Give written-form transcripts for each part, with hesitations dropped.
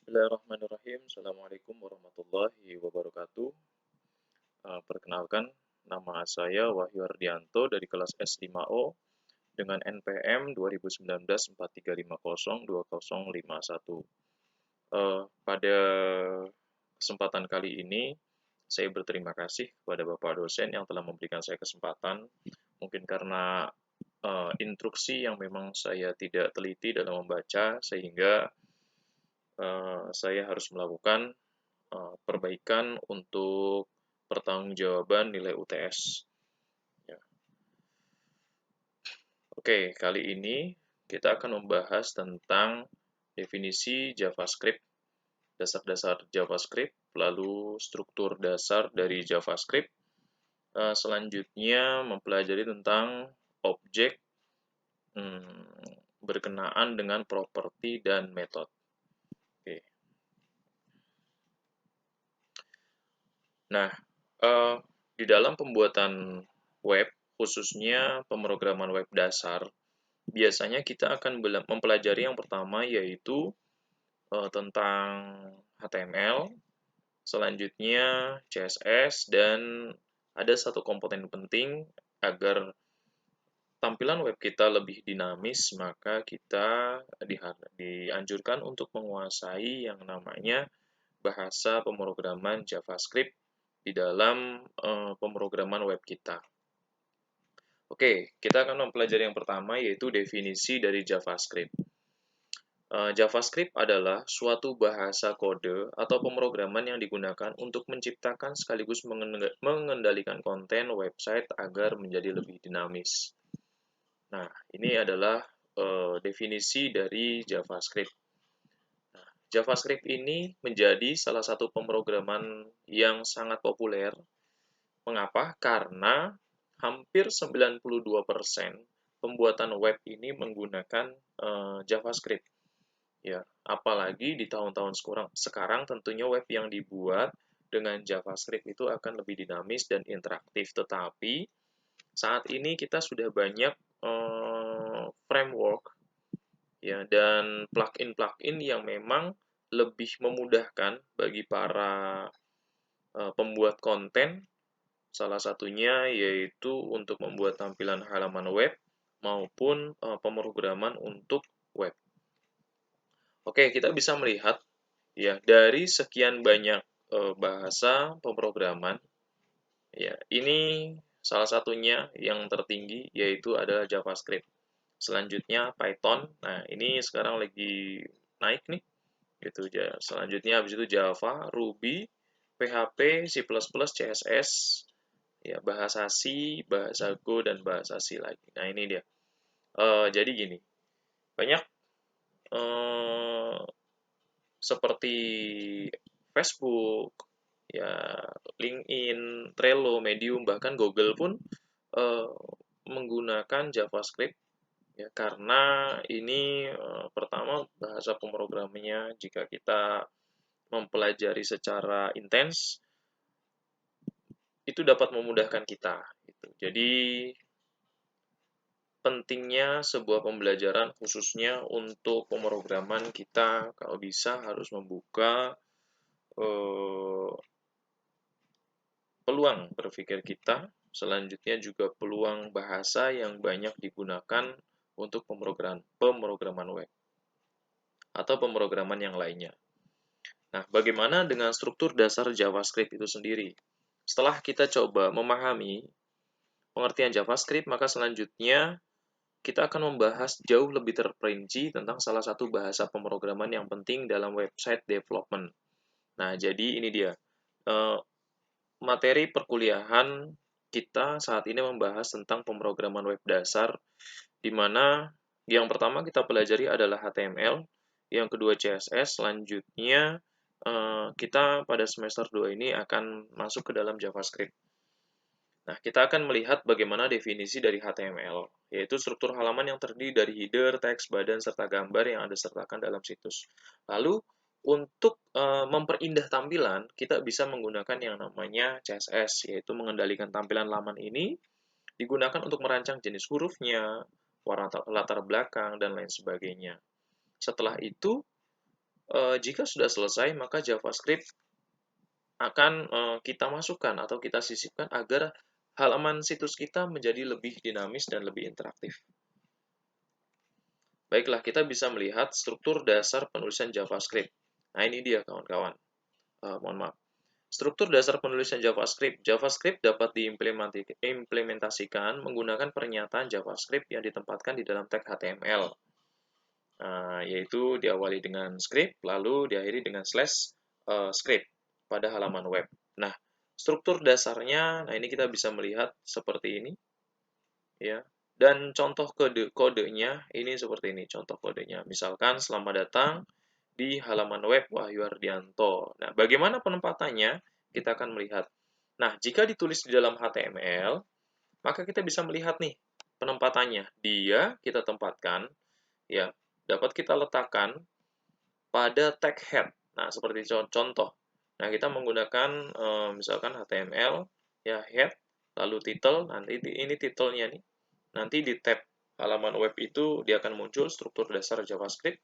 Bismillahirrahmanirrahim. Assalamualaikum warahmatullahi wabarakatuh. Perkenalkan, nama saya Wahyu Ardianto dari kelas S5O dengan NPM 2019-4350-2051. Pada kesempatan kali ini, saya berterima kasih kepada Bapak dosen yang telah memberikan saya kesempatan. Mungkin karena instruksi yang memang saya tidak teliti dalam membaca, sehingga saya harus melakukan perbaikan untuk pertanggungjawaban nilai UTS. Ya. Oke, kali ini kita akan membahas tentang definisi JavaScript, dasar-dasar JavaScript, lalu struktur dasar dari JavaScript. Selanjutnya mempelajari tentang objek berkenaan dengan properti dan metode. Oke. Nah, di dalam pembuatan web, khususnya pemrograman web dasar, biasanya kita akan mempelajari yang pertama yaitu tentang HTML, selanjutnya CSS, dan ada satu komponen penting agar tampilan web kita lebih dinamis, maka kita dianjurkan untuk menguasai yang namanya bahasa pemrograman JavaScript di dalam pemrograman web kita. Oke, kita akan mempelajari yang pertama yaitu definisi dari JavaScript. JavaScript adalah suatu bahasa kode atau pemrograman yang digunakan untuk menciptakan sekaligus mengendalikan konten website agar menjadi lebih dinamis. Nah, ini adalah definisi dari JavaScript. JavaScript ini menjadi salah satu pemrograman yang sangat populer. Mengapa? Karena hampir 92% pembuatan web ini menggunakan JavaScript. Ya, apalagi di tahun-tahun sekarang tentunya web yang dibuat dengan JavaScript itu akan lebih dinamis dan interaktif. Tetapi saat ini kita sudah banyak framework ya dan plugin-plugin yang memang lebih memudahkan bagi para pembuat konten. Salah satunya yaitu untuk membuat tampilan halaman web maupun pemrograman untuk web. Oke, kita bisa melihat ya dari sekian banyak bahasa pemrograman ya, ini salah satunya yang tertinggi yaitu adalah JavaScript. Selanjutnya Python. Nah, ini sekarang lagi naik nih. Gitu ya. Selanjutnya habis itu Java, Ruby, PHP, C++, CSS, ya bahasa C, bahasa Go dan bahasa C lagi. Nah, ini dia. Jadi gini, banyak seperti Facebook, ya LinkedIn, Trello, Medium, bahkan Google pun menggunakan JavaScript ya karena ini pertama bahasa pemrogramannya jika kita mempelajari secara intens itu dapat memudahkan kita gitu. Jadi pentingnya sebuah pembelajaran khususnya untuk pemrograman kita kalau bisa harus membuka peluang berpikir kita, selanjutnya juga peluang bahasa yang banyak digunakan untuk pemrograman web atau pemrograman yang lainnya. Nah, bagaimana dengan struktur dasar JavaScript itu sendiri? Setelah kita coba memahami pengertian JavaScript, maka selanjutnya kita akan membahas jauh lebih terperinci tentang salah satu bahasa pemrograman yang penting dalam website development. Nah, jadi ini dia. Materi perkuliahan kita saat ini membahas tentang pemrograman web dasar, di mana yang pertama kita pelajari adalah HTML, yang kedua CSS, selanjutnya kita pada semester 2 ini akan masuk ke dalam JavaScript. Nah, kita akan melihat bagaimana definisi dari HTML, yaitu struktur halaman yang terdiri dari header, teks, badan, serta gambar yang Anda sertakan dalam situs. Lalu, untuk memperindah tampilan, kita bisa menggunakan yang namanya CSS, yaitu mengendalikan tampilan laman ini, digunakan untuk merancang jenis hurufnya, warna latar belakang, dan lain sebagainya. Setelah itu, Jika sudah selesai, maka JavaScript akan kita masukkan atau kita sisipkan agar halaman situs kita menjadi lebih dinamis dan lebih interaktif. Baiklah, kita bisa melihat struktur dasar penulisan JavaScript. Nah, ini dia kawan-kawan. Mohon maaf. Struktur dasar penulisan JavaScript. JavaScript dapat diimplementasikan menggunakan pernyataan JavaScript yang ditempatkan di dalam tag HTML. Yaitu diawali dengan script, lalu diakhiri dengan /script pada halaman web. Nah, struktur dasarnya, nah ini kita bisa melihat seperti ini, ya. Dan contoh kodenya ini seperti ini, contoh kodenya. Misalkan, selamat datang di halaman web Wahyu Ardianto. Nah, bagaimana penempatannya? Kita akan melihat. Nah, jika ditulis di dalam HTML, maka kita bisa melihat nih penempatannya. Dia kita tempatkan, ya, dapat kita letakkan pada tag head. Nah, seperti contoh. Nah, kita menggunakan misalkan HTML, ya, head, lalu title. Nanti ini titelnya nih. Nanti di tab halaman web itu dia akan muncul struktur dasar JavaScript.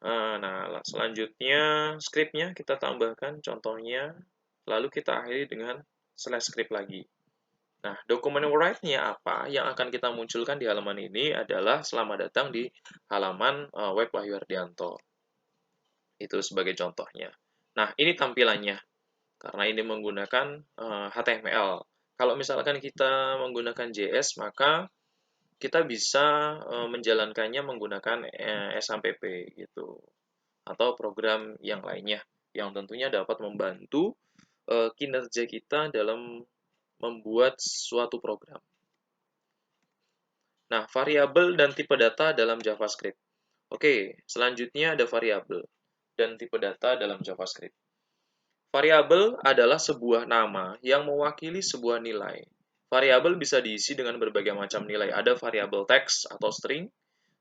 Nah, selanjutnya script-nya kita tambahkan contohnya, lalu kita akhiri dengan /script lagi. Nah, dokumen write-nya apa yang akan kita munculkan di halaman ini adalah selamat datang di halaman web Wahyu Ardianto. Itu sebagai contohnya. Nah, ini tampilannya. Karena ini menggunakan HTML. Kalau misalkan kita menggunakan JS, maka kita bisa menjalankannya menggunakan SAMPP gitu. Atau program yang lainnya yang tentunya dapat membantu kinerja kita dalam membuat suatu program. Nah, variabel dan tipe data dalam JavaScript. Oke, selanjutnya ada variabel dan tipe data dalam JavaScript. Variabel adalah sebuah nama yang mewakili sebuah nilai. Variabel bisa diisi dengan berbagai macam nilai. Ada variabel teks atau string,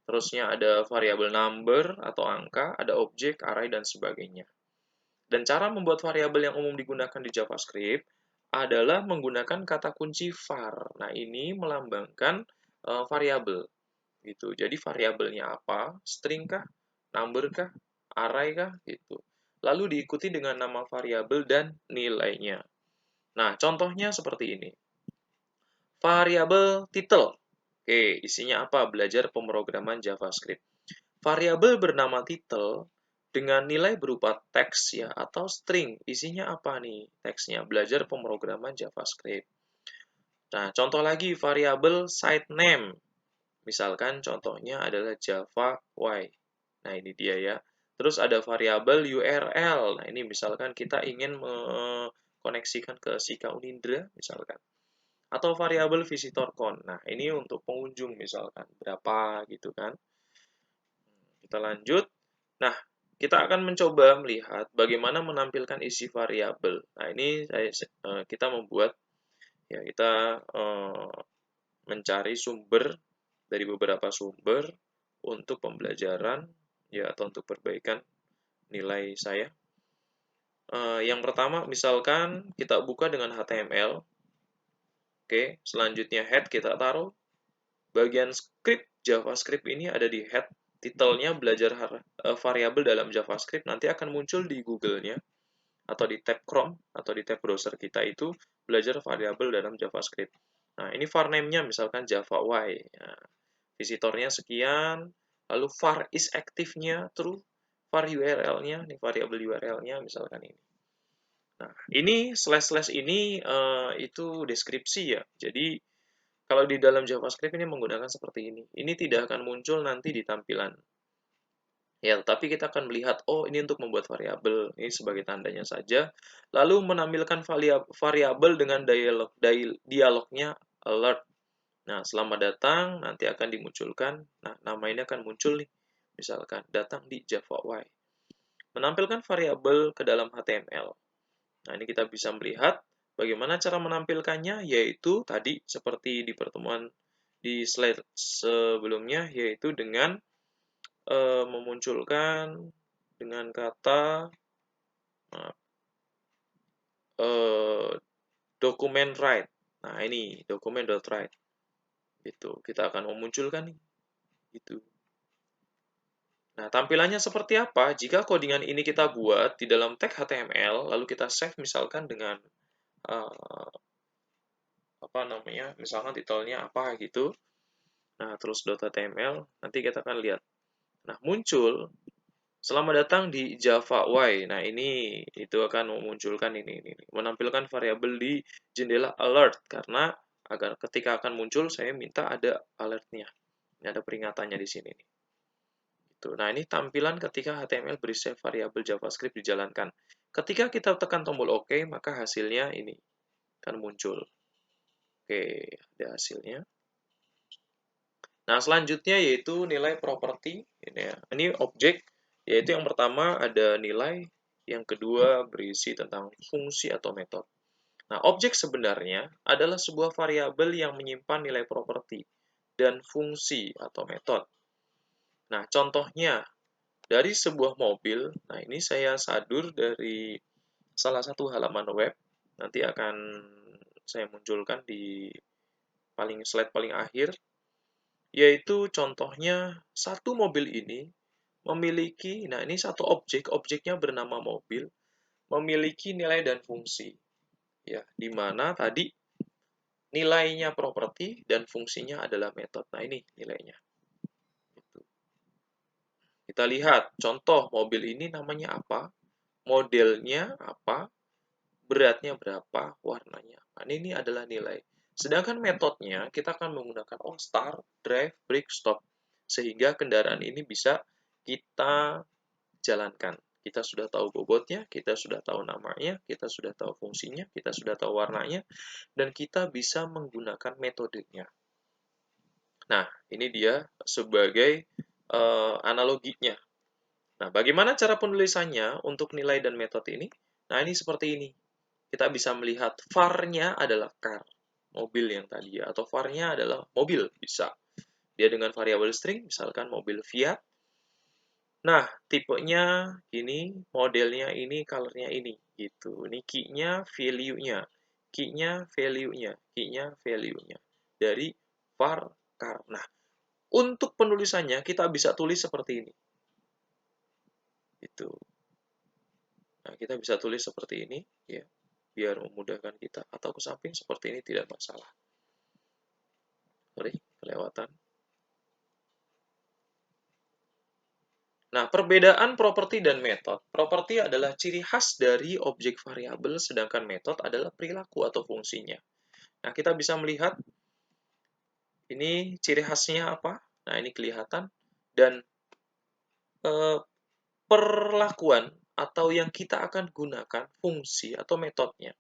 terusnya ada variabel number atau angka, ada objek, array, dan sebagainya. Dan cara membuat variabel yang umum digunakan di JavaScript adalah menggunakan kata kunci var. Nah, ini melambangkan variabel. Gitu. Jadi variabelnya apa? String kah? Number kah? Array kah? Gitu. Lalu diikuti dengan nama variabel dan nilainya. Nah, contohnya seperti ini. Variabel title. Oke, isinya apa? Belajar pemrograman JavaScript. Variabel bernama title dengan nilai berupa teks ya atau string. Isinya apa nih? Teksnya belajar pemrograman JavaScript. Nah, contoh lagi variabel site name. Misalkan contohnya adalah Java Y. Nah, ini dia ya. Terus ada variabel URL. Nah, ini misalkan kita ingin mengkoneksikan ke Sika Unindra misalkan. Atau variabel visitor count. Nah, ini untuk pengunjung misalkan berapa gitu kan. Kita lanjut. Nah, kita akan mencoba melihat bagaimana menampilkan isi variabel. Nah, ini kita membuat ya kita mencari sumber dari beberapa sumber untuk pembelajaran ya atau untuk perbaikan nilai saya. Yang pertama misalkan kita buka dengan HTML. Oke, selanjutnya head kita taruh. Bagian script JavaScript ini ada di head. Titelnya belajar variabel dalam JavaScript nanti akan muncul di Google-nya atau di tab Chrome atau di tab browser kita itu belajar variabel dalam JavaScript. Nah, ini var name-nya misalkan Java Y. Nah, visitornya sekian, lalu var is active-nya true, var URL-nya, nih variabel URL-nya misalkan ini. Nah, ini slash ini itu deskripsi ya. Jadi kalau di dalam JavaScript ini menggunakan seperti ini. Ini tidak akan muncul nanti di tampilan. Ya, tapi kita akan melihat, oh ini untuk membuat variabel. Ini sebagai tandanya saja. Lalu menampilkan variabel dengan dialognya alert. Nah, selamat datang, nanti akan dimunculkan. Nah, nama ini akan muncul nih. Misalkan, datang di Java Y. Menampilkan variabel ke dalam HTML. Nah, ini kita bisa melihat bagaimana cara menampilkannya, yaitu tadi seperti di pertemuan di slide sebelumnya, yaitu dengan memunculkan dengan kata dokumen write. Nah, ini dokumen.write. Gitu. Kita akan memunculkan nih. Gitu. Nah, tampilannya seperti apa? Jika codingan ini kita buat di dalam tag HTML, lalu kita save misalkan dengan uh, apa namanya, misalkan titelnya apa gitu. Nah, terus .html, nanti kita akan lihat. Nah, muncul selamat datang di Java Y. Nah, ini itu akan memunculkan ini menampilkan variabel di jendela alert karena agar ketika akan muncul saya minta ada alertnya. Ini ada peringatannya di sini nih. Nah, ini tampilan ketika HTML berisi variabel JavaScript dijalankan. Ketika kita tekan tombol OK, maka hasilnya ini akan muncul. Oke, ada hasilnya. Nah, selanjutnya yaitu nilai properti. Ini objek, yaitu yang pertama ada nilai, yang kedua berisi tentang fungsi atau metode. Nah, objek sebenarnya adalah sebuah variabel yang menyimpan nilai properti dan fungsi atau metode. Nah, contohnya dari sebuah mobil, nah ini saya sadur dari salah satu halaman web, nanti akan saya munculkan di slide paling akhir, yaitu contohnya satu mobil ini memiliki, nah ini satu objeknya bernama mobil, memiliki nilai dan fungsi, ya, di mana tadi nilainya properti dan fungsinya adalah metode. Nah ini nilainya. Kita lihat contoh mobil ini namanya apa, modelnya apa, beratnya berapa, warnanya. Nah, ini adalah nilai. Sedangkan metodenya kita akan menggunakan start, drive, brake, stop. Sehingga kendaraan ini bisa kita jalankan. Kita sudah tahu bobotnya, kita sudah tahu namanya, kita sudah tahu fungsinya, kita sudah tahu warnanya, dan kita bisa menggunakan metodenya. Nah, ini dia sebagai analoginya. Nah, bagaimana cara penulisannya untuk nilai dan metode ini? Nah, ini seperti ini. Kita bisa melihat var-nya adalah car, mobil yang tadi ya, atau var-nya adalah mobil, bisa. Dia dengan variabel string, misalkan mobil Fiat. Nah, tipenya ini, modelnya ini, color-nya ini, gitu. Ini key-nya, value-nya. Key-nya, value-nya. Key-nya, value-nya. Dari var car. Nah, untuk penulisannya kita bisa tulis seperti ini. Itu. Nah, kita bisa tulis seperti ini, ya, biar memudahkan kita. Atau ke samping seperti ini tidak masalah. Sorry, kelewatan. Nah, perbedaan properti dan metode. Properti adalah ciri khas dari objek variabel, sedangkan metode adalah perilaku atau fungsinya. Nah, kita bisa melihat ini ciri khasnya apa. Nah, ini kelihatan. Dan perlakuan atau yang kita akan gunakan fungsi atau metodenya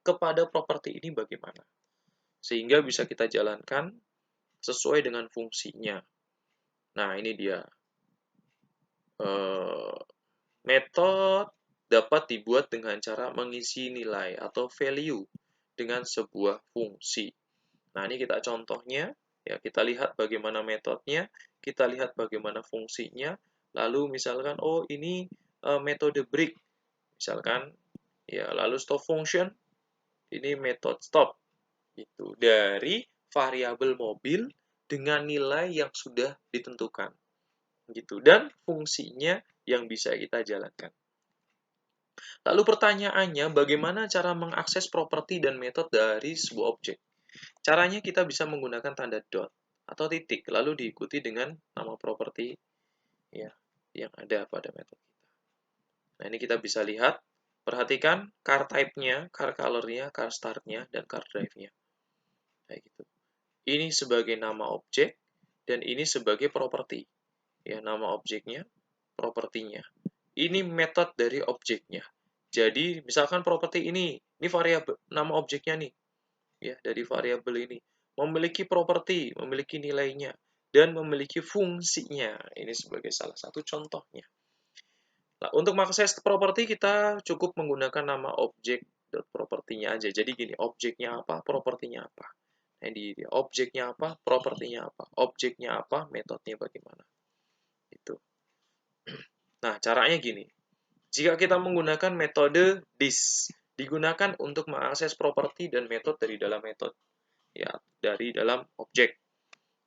kepada properti ini bagaimana. Sehingga bisa kita jalankan sesuai dengan fungsinya. Nah, ini dia. Metode dapat dibuat dengan cara mengisi nilai atau value dengan sebuah fungsi. Nah, ini kita contohnya, ya kita lihat bagaimana metodenya, kita lihat bagaimana fungsinya, lalu misalkan, oh ini metode break, misalkan, ya lalu stop function, ini metode stop, itu dari variabel mobil dengan nilai yang sudah ditentukan, gitu, dan fungsinya yang bisa kita jalankan. Lalu pertanyaannya, bagaimana cara mengakses properti dan metode dari sebuah objek? Caranya kita bisa menggunakan tanda dot atau titik, lalu diikuti dengan nama properti ya yang ada pada metode kita. Nah, ini kita bisa lihat, perhatikan car type-nya, car color-nya, car start-nya, dan car drive-nya. Kayak gitu. Ini sebagai nama objek, dan ini sebagai properti. Ya, nama objeknya, propertinya. Ini metode dari objeknya. Jadi, misalkan properti ini variabel nama objeknya nih. Ya, dari variabel ini memiliki properti, memiliki nilainya, dan memiliki fungsinya. Ini sebagai salah satu contohnya. Nah, untuk mengakses properti kita cukup menggunakan nama objek propertinya aja. Jadi gini, objeknya apa, propertinya apa. Nah, di objeknya apa, propertinya apa, objeknya apa, metodenya bagaimana. Itu. Nah, caranya gini. Jika kita menggunakan metode this, digunakan untuk mengakses properti dan metode dari dalam metode, ya, dari dalam objek.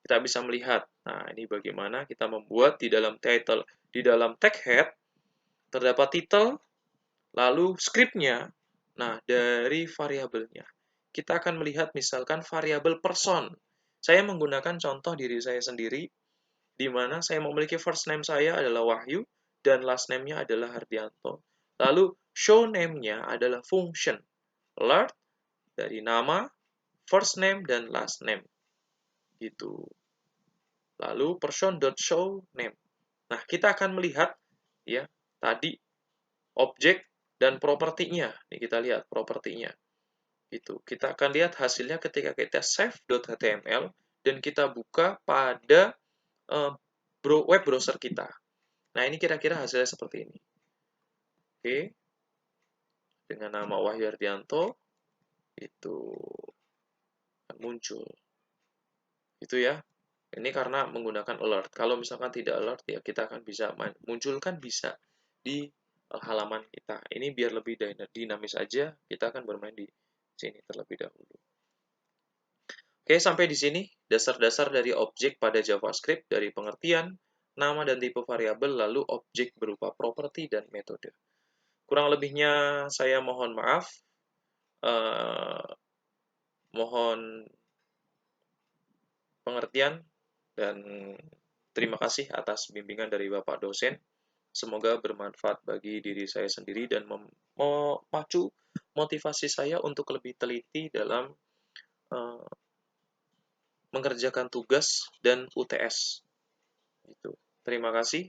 Kita bisa melihat Nah, ini bagaimana kita membuat di dalam title, di dalam tag head terdapat title, lalu scriptnya. Nah, dari variabelnya kita akan melihat misalkan variabel person. Saya menggunakan contoh diri saya sendiri, di mana saya memiliki first name saya adalah Wahyu dan last name-nya adalah Hardianto. Lalu show name-nya adalah function alert dari nama, first name dan last name. Gitu. Lalu person.show name. Nah, kita akan melihat ya tadi objek dan propertinya. Nih kita lihat propertinya. Itu. Kita akan lihat hasilnya ketika kita save.html dan kita buka pada web browser kita. Nah, ini kira-kira hasilnya seperti ini. Oke. Dengan nama Wahyu Ardianto itu akan muncul. Itu ya. Ini karena menggunakan alert. Kalau misalkan tidak alert, ya kita akan bisa munculkan bisa di halaman kita. Ini biar lebih dinamis aja, kita akan bermain di sini terlebih dahulu. Oke, sampai di sini dasar-dasar dari objek pada JavaScript, dari pengertian, nama dan tipe variabel, lalu objek berupa properti dan metode. Kurang lebihnya saya mohon maaf. Mohon pengertian dan terima kasih atas bimbingan dari Bapak dosen. Semoga bermanfaat bagi diri saya sendiri dan memacu motivasi saya untuk lebih teliti dalam uh, mengerjakan tugas dan UTS. Itu. Terima kasih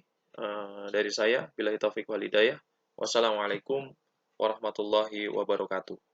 dari saya. Billahi taufiq walhidayah. Wassalamualaikum warahmatullahi wabarakatuh.